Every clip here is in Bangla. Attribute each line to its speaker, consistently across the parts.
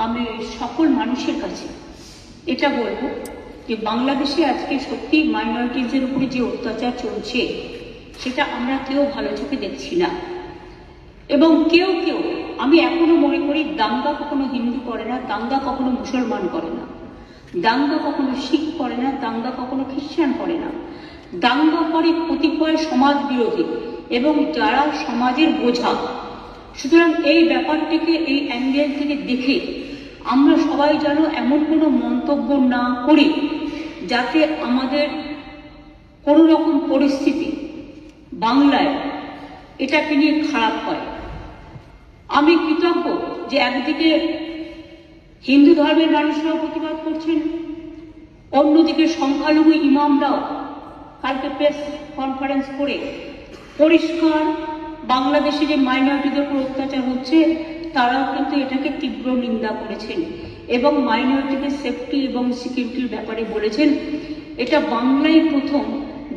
Speaker 1: আমি সকল মানুষের কাছে এটা বলবো যে বাংলাদেশে আজকে সত্যি মাইনরিটিজের উপরে যে অত্যাচার চলছে সেটা আমরা কেউ ভালো চোখে দেখছি না। এবং কেউ আমি এখনো মনে করি দাঙ্গা কখনো হিন্দু করে না, দাঙ্গা কখনো মুসলমান করে না, দাঙ্গা কখনো শিখ করে না, দাঙ্গা কখনো খ্রিস্টান করে না। দাঙ্গা করে কতিপয় সমাজ বিরোধী এবং যারা সমাজের বোঝা। সুতরাং এই ব্যাপারটিকে এই অ্যাঙ্গেল থেকে দেখে আমরা সবাই যেন এমন কোনো মন্তব্য না করি যাতে আমাদের কোনো রকম পরিস্থিতি বাংলায় এটাকে নিয়ে খারাপ হয়। আমি কৃতজ্ঞ যে একদিকে হিন্দু ধর্মের মানুষরাও প্রতিবাদ করছেন, অন্যদিকে সংখ্যালঘু ইমামরাও কালকে প্রেস কনফারেন্স করে পরিষ্কার বাংলাদেশে যে মাইনরিটিদের উপর অত্যাচার হচ্ছে তারাও কিন্তু এটাকে তীব্র নিন্দা করেছেন এবং মাইনরিটিদের সেফটি এবং সিকিউরিটির ব্যাপারে বলেছেন। এটা বাংলায় প্রথম,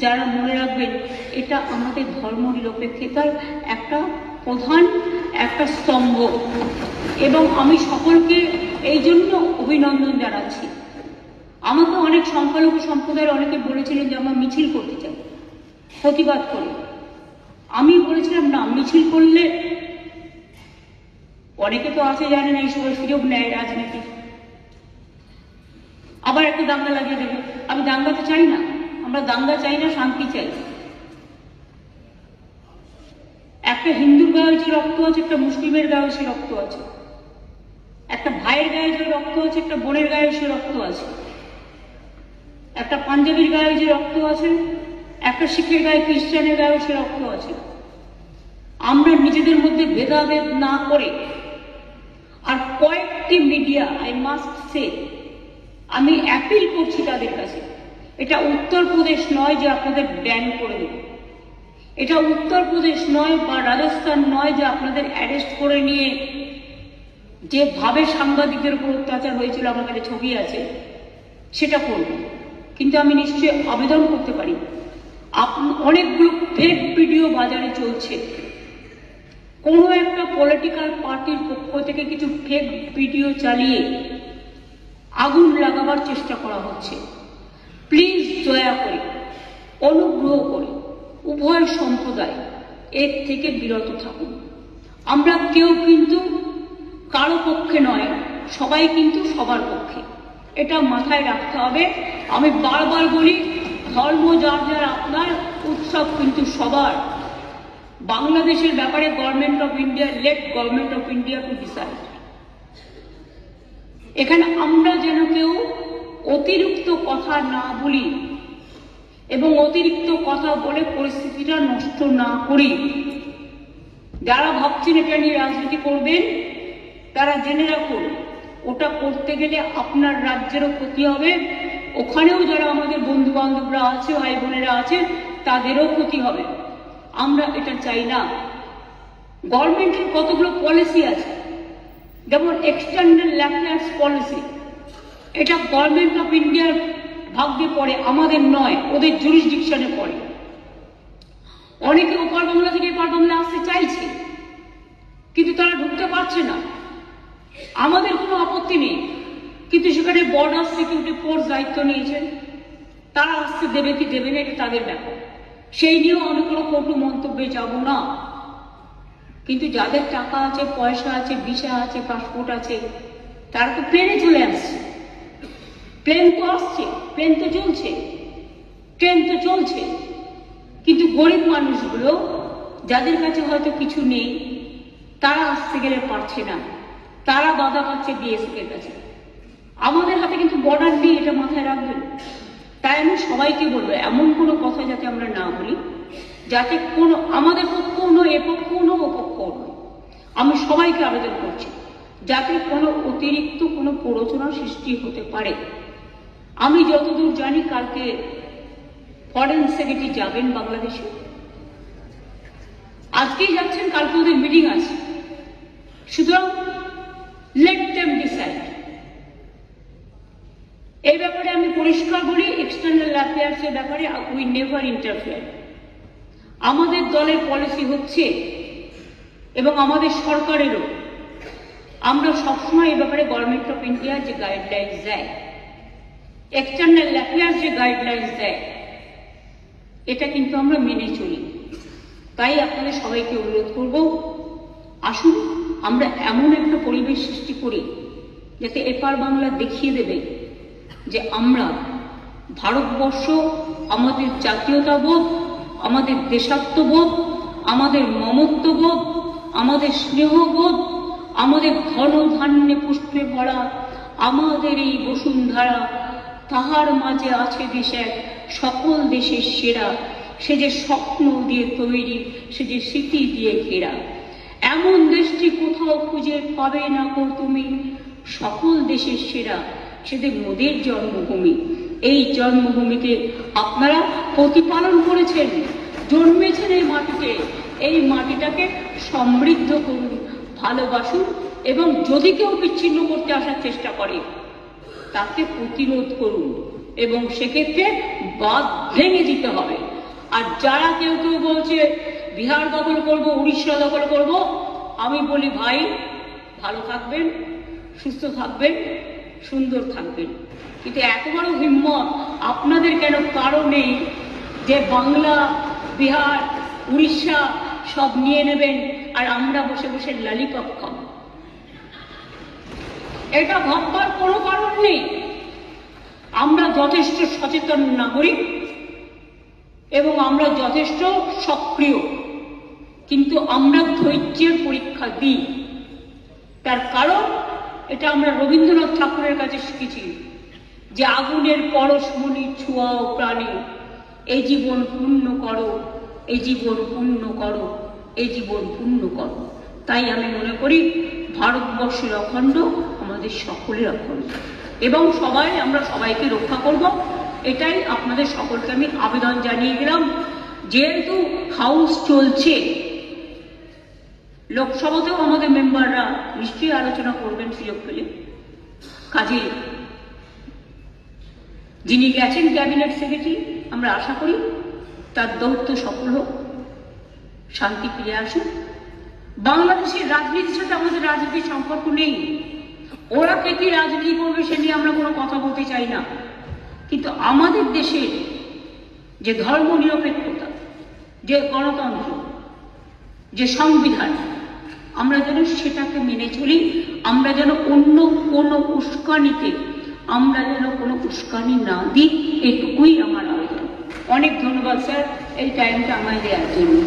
Speaker 1: যারা মনে রাখবেন এটা আমাদের ধর্মনিরপেক্ষতার একটা প্রধান একটা স্তম্ভ এবং আমি সকলকে এই জন্য অভিনন্দন জানাচ্ছি। আমাকে অনেক সংখ্যালঘু সম্প্রদায়ের অনেকে বলেছিলেন যে আমরা মিছিল করতে চাই, প্রতিবাদ করি। আমি বলেছিলাম না, মিছিল করলে অনেকে তো আছে জানে না, এই সময় সুযোগ নেয় রাজনীতি, আবার একটা দাঙ্গা লাগিয়ে দেবে। আমি দাঙ্গাতে চাই না, আমরা দাঙ্গা চাই না, শান্তি চাই। একটা হিন্দুর গায়ে যে রক্ত আছে, একটা মুসলিমের গায়ে সে রক্ত আছে, একটা ভাইয়ের গায়ে যে রক্ত আছে, একটা বোনের গায়ে সে রক্ত আছে, একটা পাঞ্জাবির গায়ে যে রক্ত আছে, একটা শিখের গায়ে খ্রিস্টানের গায়ে সে রক্ত আছে। আমরা নিজেদের মধ্যে ভেদাভেদ না করে, আর কয়েকটি মিডিয়া আই মাস্ট সে, আমি অ্যাপিল করছি তাদের কাছে, এটা উত্তরপ্রদেশ নয় যে আপনাদের ব্যান করে দেবে, এটা উত্তরপ্রদেশ নয় বা রাজস্থান নয় যে আপনাদের অ্যারেস্ট করে নিয়ে যেভাবে সাংবাদিকদের উপর অত্যাচার হয়েছিল, আমার কাছে ছবি আছে, সেটা করব। কিন্তু আমি নিশ্চয়ই আবেদন করতে পারি, অনেকগুলো ফেক ভিডিও বাজারে চলছে, কোনো একটা পলিটিক্যাল পার্টির পক্ষ থেকে কিছু ফেক ভিডিও চালিয়ে আগুন লাগাবার চেষ্টা করা হচ্ছে। প্লিজ দয়া করে, অনুগ্রহ করে উভয় সম্প্রদায় এর থেকে বিরত থাকুন। আমরা কেউ কিন্তু কারো পক্ষে নয়, সবাই কিন্তু সবার পক্ষে, এটা মাথায় রাখতে হবে। আমি বারবার বলি, ধর্ম যার যার আপনার, উৎসব কিন্তু সবার। বাংলাদেশের ব্যাপারে government of India, late government of India to decide. এখানে আমরা যেন কেউ অতিরিক্ত কথা না বলি এবং অতিরিক্ত কথা বলে পরিস্থিতিটা নষ্ট না করি। যারা ভাবছেন এটা নিয়ে রাজনীতি করবেন তারা জেনে রাখুন, ওটা করতে গেলে আপনার রাজ্যেরও ক্ষতি হবে, ওখানেও যারা আমাদের বন্ধু বান্ধবরা আছে, ভাই বোনেরা আছে, তাদেরও ক্ষতি হবে। আমরা এটা চাই না। গভর্নমেন্টের কতগুলো পলিসি আছে, যেমন এক্সটার্নাল অ্যাফেয়ার্স পলিসি, এটা গভর্নমেন্ট অফ ইন্ডিয়ার ভাগ্যে পড়ে, আমাদের নয়, ওদের জুরিসডিকশনে পড়ে। অনেকে ওপার বাংলা থেকে এপার বাংলা আসতে চাইছে কিন্তু তারা ঢুকতে পারছে না। আমাদের কোনো আপত্তি নেই, কিন্তু সেখানে বর্ডার সিকিউরিটি ফোর্স দায়িত্ব নিয়েছেন, তারা আসতে দেবে কি দেবে না এটা তাদের ব্যাপার, সেই নিয়েও আমি কোনো কটু মন্তব্যে যাব না। কিন্তু যাদের টাকা আছে, পয়সা আছে, ভিসা আছে, পাসপোর্ট আছে, তারা তো প্লেনে চলে আসছে। প্লেন তো আসছে, প্লেন তো চলছে, ট্রেন তো চলছে, কিন্তু গরিব মানুষগুলো যাদের কাছে হয়তো কিছু নেই, তারা আসতে গেলে পারছে না, তারা বাধা পাচ্ছে বিএসএফ এর কাছে। আমাদের হাতে কিন্তু বর্ডার নেই, এটা মাথায় রাখবেন। তাই আমি সবাইকে বলবো, এমন কোনো কথা যাতে আমরা না বলি যাতে কোনো আমাদের পক্ষও নয়, এ পক্ষও নয়, ও পক্ষও নয়। আমি সবাইকে আবেদন করছি যাতে কোনো অতিরিক্ত কোনো প্ররোচনা সৃষ্টি হতে পারে। আমি যতদূর জানি কালকে ফরেন সেক্রেটারি যাবেন বাংলাদেশে, আজকেই যাচ্ছেন, কালকে ওদের মিটিং আছে। সুতরাং লেট দেম ডিসাইড। এই ব্যাপারে আমি পরিষ্কার বলি, এক্সটার্নাল অ্যাফেয়ার্স এর ব্যাপারে উই নেভার ইন্টারফেয়ার। আমাদের দলের পলিসি হচ্ছে এবং আমাদের সরকারেরও, আমরা সবসময় এ ব্যাপারে গভর্নমেন্ট অফ ইন্ডিয়া যে গাইডলাইন্স দেয়, এক্সটার্নাল অ্যাফেয়ার্স যে গাইডলাইন্স দেয়, এটা কিন্তু আমরা মেনে চলি। তাই আপনাদের সবাইকে অনুরোধ করব, আসুন আমরা এমন একটা পরিবেশ সৃষ্টি করি যাতে এপার বাংলা দেখিয়ে দেবে যে আমরা ভারতবর্ষ, আমাদের জাতীয়তাবোধ, আমাদের দেশাত্মবোধ, আমাদের মমত্ববোধ, আমাদের স্নেহবোধ, আমাদের ধন ধান্যে পুষ্পে ভরা আমাদের এই বসুন্ধরা, তাহার মাঝে আছে দেশ এক সকল দেশের সেরা, সে যে স্বপ্ন দিয়ে তৈরি, সে যে স্মৃতি দিয়ে ঘেরা। এমন দেশটি কোথাও খুঁজে পাবে না কো তুমি, সকল দেশের সেরা, সেদের মোদের জন্মভূমি। এই জন্মভূমিকে আপনারা প্রতিপালন করেছেন, জন্মেছেন এই মাটিতে। এই মাটিটাকে সমৃদ্ধ করুন, ভালোবাসুন, এবং যদি কেউ বিচ্ছিন্ন করতে আসার চেষ্টা করে তাকে প্রতিরোধ করুন, এবং সেক্ষেত্রে বাঁধ ভেঙে দিতে হবে। আর যারা কেউ কেউ বলছে বিহার দখল করব, উড়িষ্যা দখল করব, আমি বলি ভাই ভালো থাকবেন, সুস্থ থাকবেন, সুন্দর থাকবেন, কিন্তু এত বড় হিম্মত আপনাদের কেন? কারণ নেই যে বাংলা, বিহার, উড়িষ্যা সব নিয়ে নেবেন আর আমরা বসে বসে লালিপপ খাব। এটা ভাববার কোনো কারণ নেই। আমরা যথেষ্ট সচেতন নাগরিক এবং আমরা যথেষ্ট সক্রিয়, কিন্তু আমরা ধৈর্যের পরীক্ষা দিই। তার কারণ এটা আমরা রবীন্দ্রনাথ ঠাকুরের কাছে শিখেছি যে আগুনের পরশমণি ছোঁয়াও প্রাণী, এই জীবন পূর্ণ করো, এই জীবন পূর্ণ করো, এই জীবন পূর্ণ করো। তাই আমি মনে করি ভারতবর্ষের অখণ্ড আমাদের সকলের অখণ্ড, এবং আমরা সবাইকে রক্ষা করব। এটাই আপনাদের সকলকে আমি আবেদন জানিয়ে গেলাম। যেহেতু হাউস চলছে, লোকসভাতেও আমাদের মেম্বাররা নিশ্চয়ই আলোচনা করবেন সুযোগ পেলে। কাজে যিনি গেছেন ক্যাবিনেট সেক্রেটারি, আমরা আশা করি তার দৌত্য সফল হোক, শান্তি ফিরে আসুক। বাংলাদেশের রাজনীতির সাথে আমাদের রাজনীতির সম্পর্ক নেই। ওরা কে কি রাজনীতি করবে সে নিয়ে আমরা কোনো কথা বলতে চাই না, কিন্তু আমাদের দেশের যে ধর্ম নিরপেক্ষতা, যে গণতন্ত্র, যে সংবিধান, আমরা যেন সেটাকে মেনে চলি। আমরা যেন অন্য কোনো উস্কানিতে না দিই, এটুকুই আমার আবেদন। অনেক ধন্যবাদ স্যার এই টাইমটা আমায় দেওয়ার জন্য।